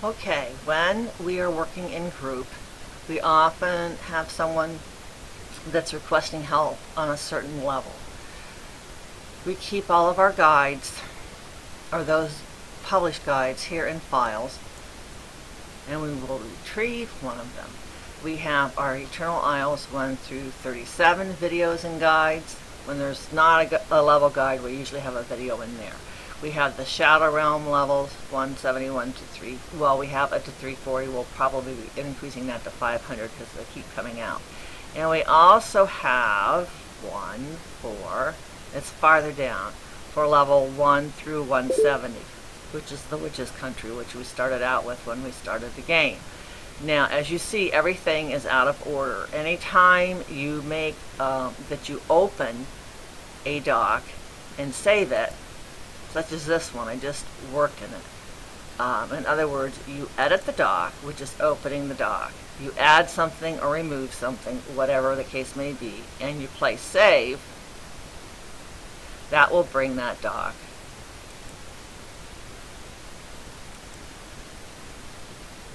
Okay, when we are working in group, we often have someone that's requesting help on a certain level. We keep all of our guides, or those published guides, here in files, and we will retrieve one of them. We have our Eternal Isles 1 through 37 videos and guides. When there's not a level guide, we usually have a video in there. We have the Shadow Realm levels 171 to 3. Well, we have up to 340. We'll probably be increasing that to 500 because they keep coming out. And we also have it's farther down, for level 1 through 170, which is the Witch's Country, which we started out with when we started the game. Now, as you see, everything is out of order. Anytime you make that you open a doc and save it, such as this one, I just worked in it. In other words, you edit the doc, which is opening the doc. You add something or remove something, whatever the case may be, and you play save. That will bring that doc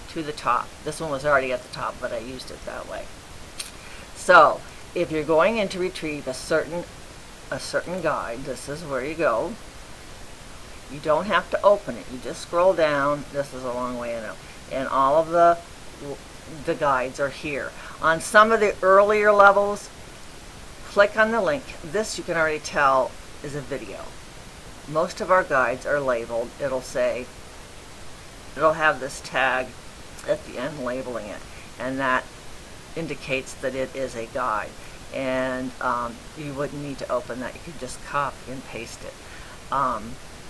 to the top. This one was already at the top, but I used it that way. So, if you're going in to retrieve a certain guide, this is where you go. You don't have to open it. You just scroll down. This is a long way, I know. And all of the guides are here. On some of the earlier levels, click on the link. This, you can already tell, is a video. Most of our guides are labeled. It'll have this tag at the end labeling it, and that indicates that it is a guide. And you wouldn't need to open that. You could just copy and paste it.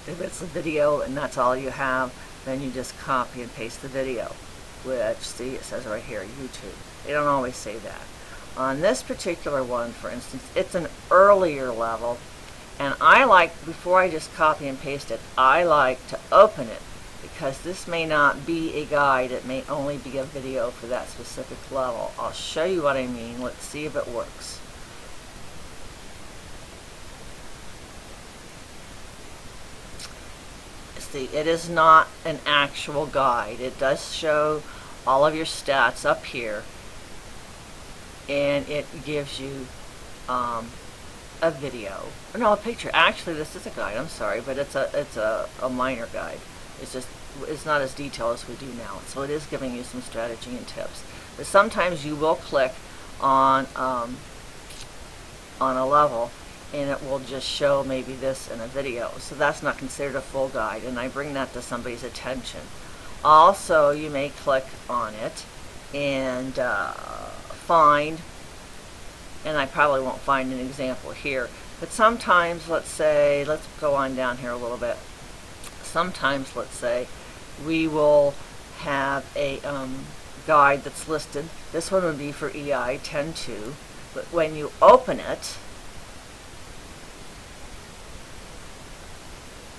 If it's a video and that's all you have, then you just copy and paste the video, which, see, it says right here, YouTube. They don't always say that. On this particular one, for instance, it's an earlier level, and I like, before I just copy and paste it, I like to open it, because this may not be a guide. It may only be a video for that specific level. I'll show you what I mean. Let's see if it works. See, it is not an actual guide. It does show all of your stats up here, and it gives you a video. No, a picture. Actually, this is a guide. I'm sorry, but it's a minor guide. It's not as detailed as we do now. So it is giving you some strategy and tips. But sometimes you will click on a level, and it will just show maybe this in a video. So that's not considered a full guide, and I bring that to somebody's attention. Also, you may click on it and find, and I probably won't find an example here, but sometimes, let's go on down here a little bit. Sometimes, let's say, we will have a guide that's listed. This one would be for EI 10.2, but when you open it,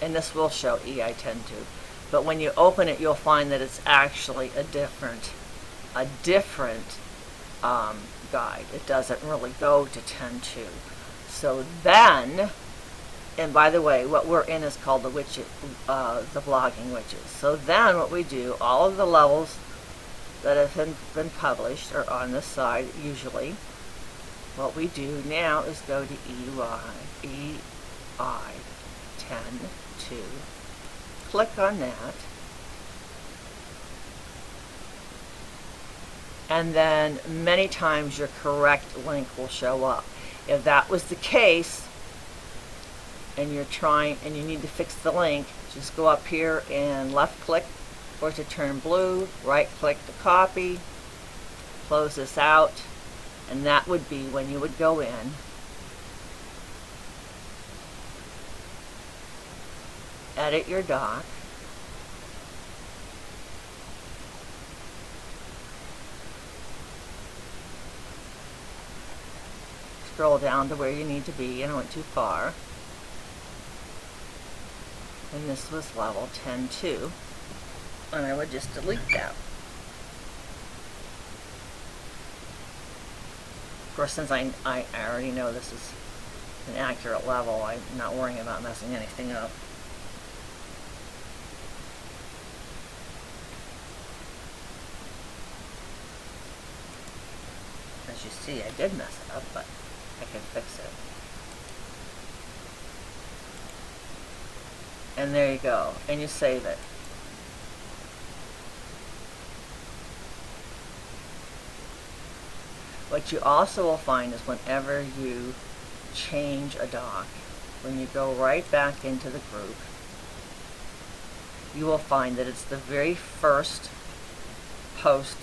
and this will show EI 10.2, but when you open it, you'll find that it's actually a different guide. It doesn't really go to 10.2. So then, and by the way, what we're in is called the Blogging Witches. So then what we do, all of the levels that have been published are on this side usually. What we do now is go to EI 10.2, click on that, and then many times your correct link will show up. If that was the case, and you're trying and you need to fix the link, just go up here and left click for it to turn blue, right click to copy, close this out, and that would be when you would go in edit your doc, scroll down to where you need to be. I went too far, and this was level 10.2, and I would just delete that. Of course, since I already know this is an accurate level, I'm not worrying about messing anything up. as you see, I did mess it up, but I can fix it. And there you go, and you save it. What you also will find is whenever you change a doc, when you go right back into the group, you will find that it's the very first post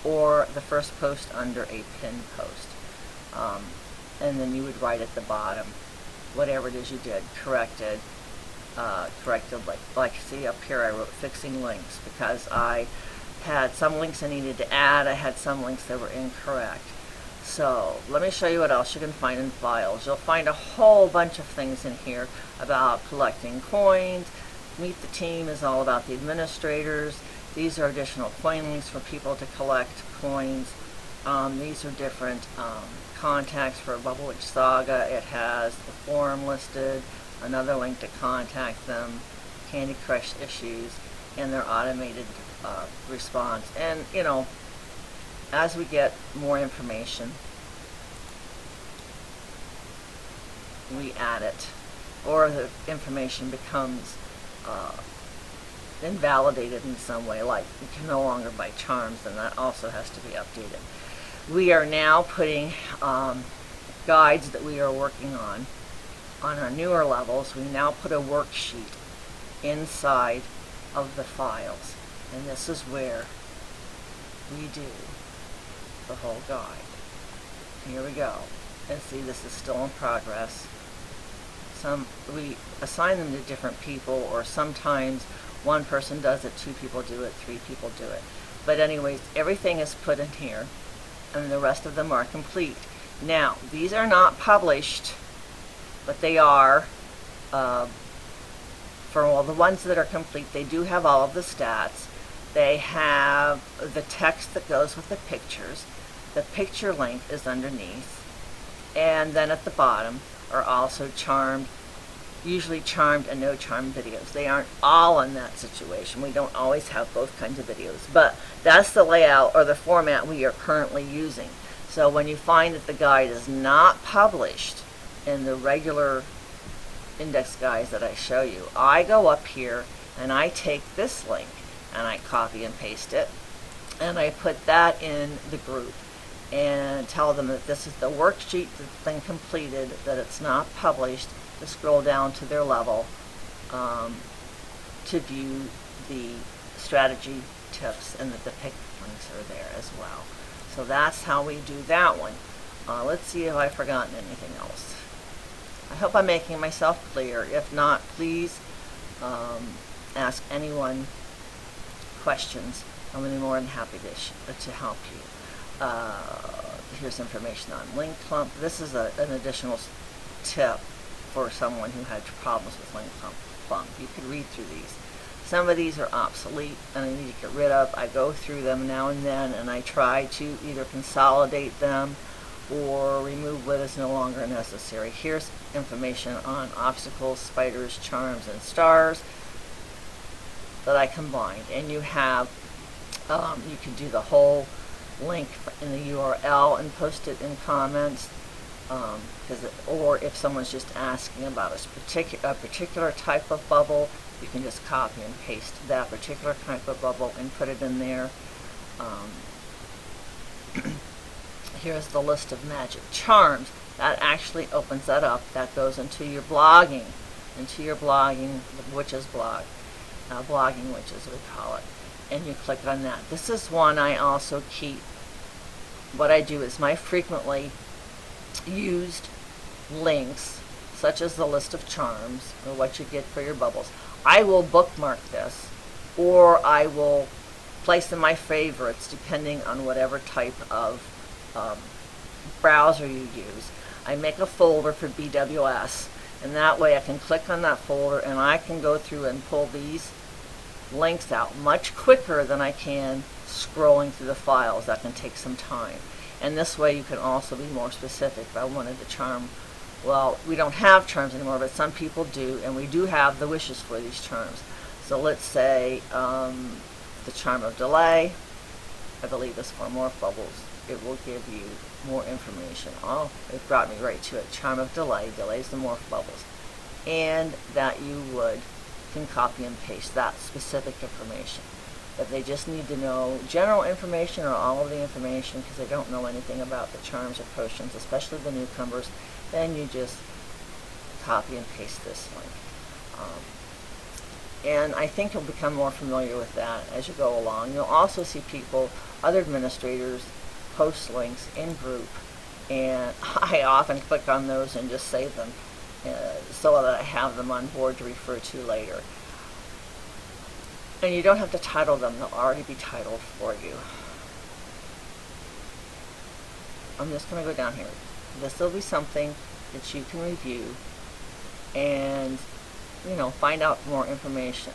or the first post under a pinned post. And then you would write at the bottom whatever it is you did, corrected, like see up here I wrote fixing links because I had some links I needed to add, I had some links that were incorrect. So let me show you what else you can find in files. You'll find a whole bunch of things in here about collecting coins. Meet the Team is all about the administrators. These are additional coin links for people to collect coins. These are different contacts for Bubble Witch Saga. It has the forum listed, another link to contact them, Candy Crush issues, and their automated response. And you know, as we get more information, we add it, or the information becomes invalidated in some way, like you can no longer buy charms, and that also has to be updated. We are now putting guides that we are working on our newer levels. We now put a worksheet inside of the files, and this is where we do the whole guide. Here we go. And see, this is still in progress. We assign them to different people, or sometimes one person does it, 2 people do it, 3 people do it. But anyways, everything is put in here, and the rest of them are complete. Now, these are not published, but they are, for all the ones that are complete, they do have all of the stats. They have the text that goes with the pictures. The picture link is underneath. And then at the bottom are also charmed, usually charmed and no charmed videos. They aren't all in that situation. We don't always have both kinds of videos. But that's the layout or the format we are currently using. So when you find that the guide is not published in the regular index guides that I show you, I go up here and I take this link and I copy and paste it, and I put that in the group and tell them that this is the worksheet that's been completed, that it's not published, to scroll down to their level to view the strategy tips, and that the pick links are there as well. So that's how we do that one. Let's see if I've forgotten anything else. I hope I'm making myself clear. If not, please ask anyone questions. I'm going to be more than happy to help you. Here's information on link clump. This is an additional tip for someone who had problems with link clump. You could read through these. Some of these are obsolete and I need to get rid of. I go through them now and then, and I try to either consolidate them or remove what is no longer necessary. Here's information on obstacles, spiders, charms, and stars that I combined. And you have, you can do the whole link in the URL and post it in comments, or if someone's just asking about a particular type of bubble, you can just copy and paste that particular type of bubble and put it in there. Here's the list of magic charms. That actually opens that up. That goes into your blogging, the witches blog, blogging witches we call it, and you click on that. This is one I also keep. What I do is my frequently used links, such as the list of charms or what you get for your bubbles. I will bookmark this, or I will place in my favorites depending on whatever type of browser you use. I make a folder for BWS, and that way I can click on that folder and I can go through and pull these links out much quicker than I can scrolling through the files. That can take some time. And this way you can also be more specific. If I wanted to charm, well, we don't have charms anymore, but some people do, and we do have the wishes for these charms. So let's say the charm of delay, I believe is for more bubbles. it will give you more information. Oh, it brought me right to it. Charm of delay, delays the morph bubbles. And that you can copy and paste that specific information. If they just need to know general information or all of the information because they don't know anything about the charms or potions, especially the newcomers, then you just copy and paste this link. And I think you'll become more familiar with that as you go along. You'll also see people, other administrators, post links in group, and I often click on those and just save them so that I have them on board to refer to later. And you don't have to title them, they'll already be titled for you. I'm just going to go down here. This will be something that you can review and find out more information.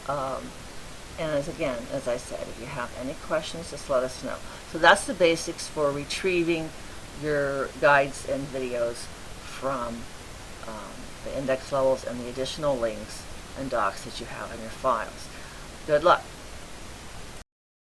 And as I said, if you have any questions, just let us know. So that's the basics for retrieving your guides and videos from the index levels and the additional links and docs that you have in your files. Good luck.